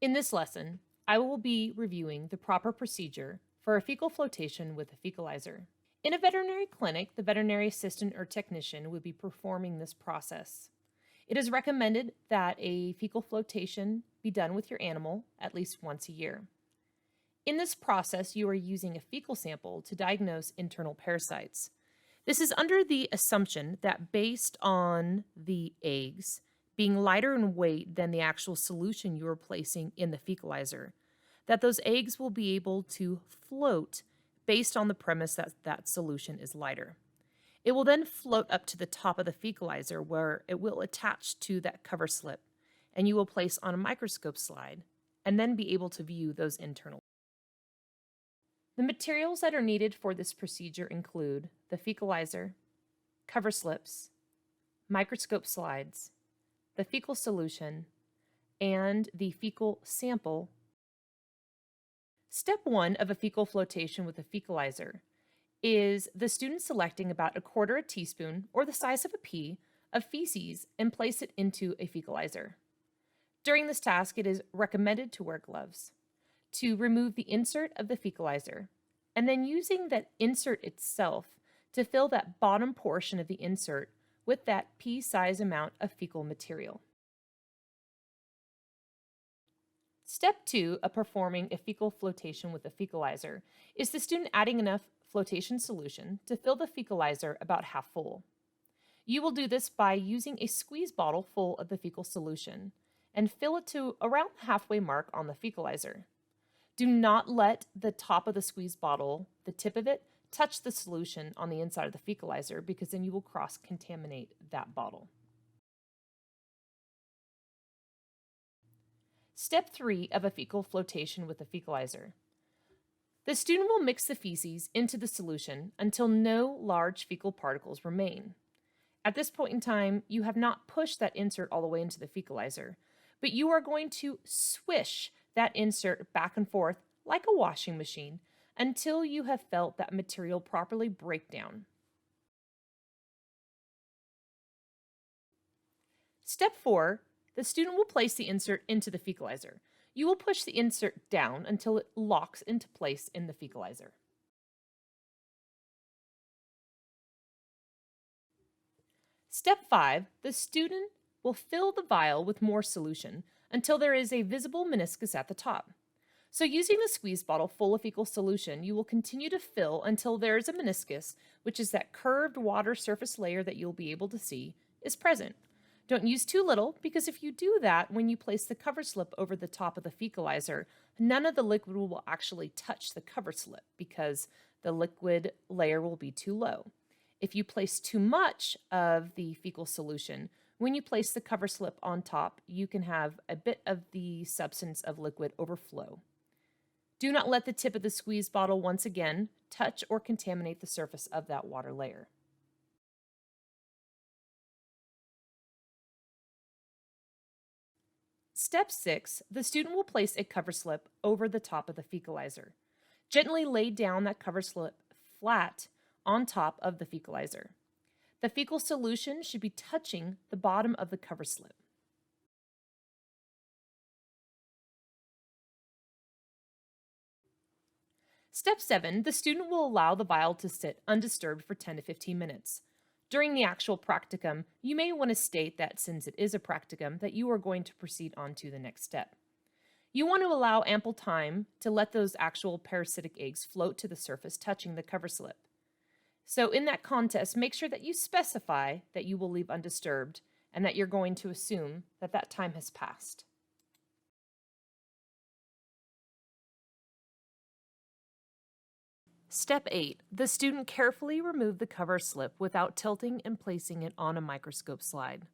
In this lesson, I will be reviewing the proper procedure for a fecal flotation with a Fecalyzer. In a veterinary clinic, the veterinary assistant or technician would be performing this process. It is recommended that a fecal flotation be done with your animal at least once a year. In this process, you are using a fecal sample to diagnose internal parasites. This is under the assumption that based on the eggs being lighter in weight than the actual solution you are placing in the Fecalyzer, that those eggs will be able to float based on the premise that that solution is lighter. It will then float up to the top of the Fecalyzer where it will attach to that cover slip, and you will place on a microscope slide and then be able to view those internal. The materials that are needed for this procedure include the Fecalyzer, cover slips, microscope slides, the fecal solution, and the fecal sample. Step 1 of a fecal flotation with a Fecalyzer is the student selecting about 1/4 teaspoon, or the size of a pea, of feces and place it into a Fecalyzer. During this task, it is recommended to wear gloves, to remove the insert of the Fecalyzer, and then using that insert itself to fill that bottom portion of the insert with that pea-size amount of fecal material. Step 2 of performing a fecal flotation with a Fecalyzer is the student adding enough flotation solution to fill the Fecalyzer about half full. You will do this by using a squeeze bottle full of the fecal solution and fill it to around the halfway mark on the Fecalyzer. Do not let the top of the squeeze bottle, the tip of it, touch the solution on the inside of the Fecalyzer, because then you will cross-contaminate that bottle. Step 3 of a fecal flotation with a Fecalyzer. The student will mix the feces into the solution until no large fecal particles remain. At this point in time, you have not pushed that insert all the way into the Fecalyzer, but you are going to swish that insert back and forth like a washing machine until you have felt that material properly break down. Step 4, the student will place the insert into the Fecalyzer. You will push the insert down until it locks into place in the Fecalyzer. Step 5, the student will fill the vial with more solution until there is a visible meniscus at the top. So using the squeeze bottle full of fecal solution, you will continue to fill until there is a meniscus, which is that curved water surface layer that you'll be able to see, is present. Don't use too little, because if you do that, when you place the cover slip over the top of the Fecalyzer, none of the liquid will actually touch the cover slip because the liquid layer will be too low. If you place too much of the fecal solution, when you place the cover slip on top, you can have a bit of the substance of liquid overflow. Do not let the tip of the squeeze bottle once again touch or contaminate the surface of that water layer. Step 6, the student will place a cover slip over the top of the Fecalyzer. Gently lay down that cover slip flat on top of the Fecalyzer. The fecal solution should be touching the bottom of the cover slip. Step 7, the student will allow the vial to sit undisturbed for 10 to 15 minutes. During the actual practicum, you may want to state that since it is a practicum, that you are going to proceed on to the next step. You want to allow ample time to let those actual parasitic eggs float to the surface, touching the cover slip. So in that contest, make sure that you specify that you will leave undisturbed and that you're going to assume that that time has passed. Step 8, the student carefully remove the cover slip without tilting and placing it on a microscope slide.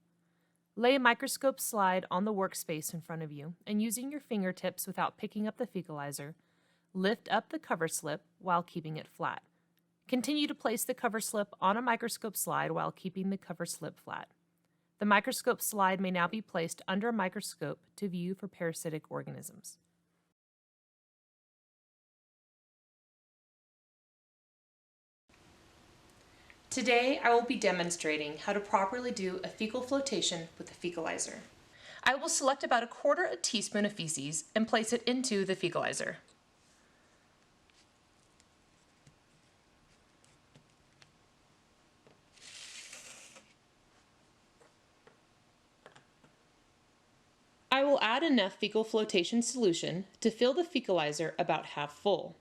Lay a microscope slide on the workspace in front of you, and using your fingertips without picking up the Fecalyzer, lift up the cover slip while keeping it flat. Continue to place the cover slip on a microscope slide while keeping the cover slip flat. The microscope slide may now be placed under a microscope to view for parasitic organisms. Today, I will be demonstrating how to properly do a fecal flotation with a Fecalyzer. I will select about 1/4 teaspoon of feces and place it into the Fecalyzer. I will add enough fecal flotation solution to fill the Fecalyzer about half full.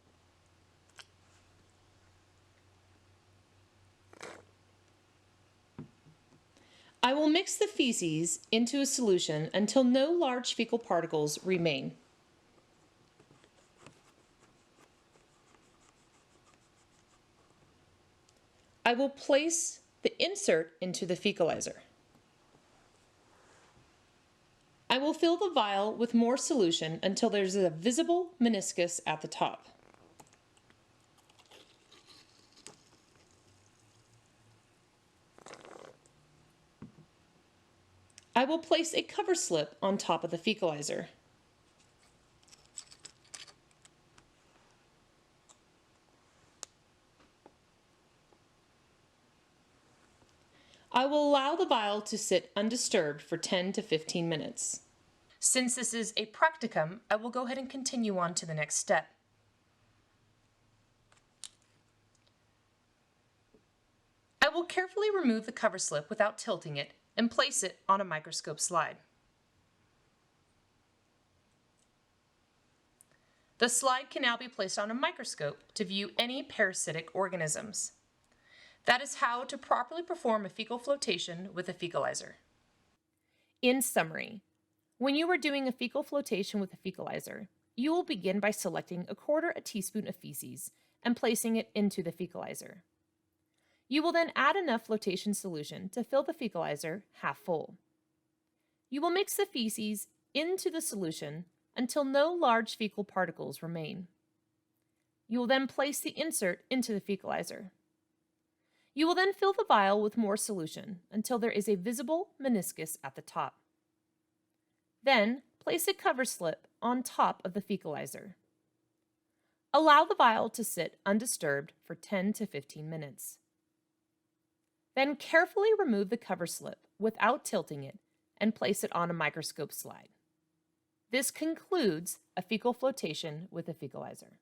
I will mix the feces into a solution until no large fecal particles remain. I will place the insert into the Fecalyzer. I will fill the vial with more solution until there's a visible meniscus at the top. I will place a cover slip on top of the Fecalyzer. I will allow the vial to sit undisturbed for 10 to 15 minutes. Since this is a practicum, I will go ahead and continue on to the next step. I will carefully remove the cover slip without tilting it and place it on a microscope slide. The slide can now be placed on a microscope to view any parasitic organisms. That is how to properly perform a fecal flotation with a Fecalyzer. In summary, when you are doing a fecal flotation with a Fecalyzer, you will begin by selecting 1/4 teaspoon of feces and placing it into the Fecalyzer. You will then add enough flotation solution to fill the Fecalyzer half full. You will mix the feces into the solution until no large fecal particles remain. You will then place the insert into the Fecalyzer. You will then fill the vial with more solution until there is a visible meniscus at the top. Then, place a cover slip on top of the Fecalyzer. Allow the vial to sit undisturbed for 10 to 15 minutes. Then carefully remove the cover slip without tilting it and place it on a microscope slide. This concludes a fecal flotation with a Fecalyzer.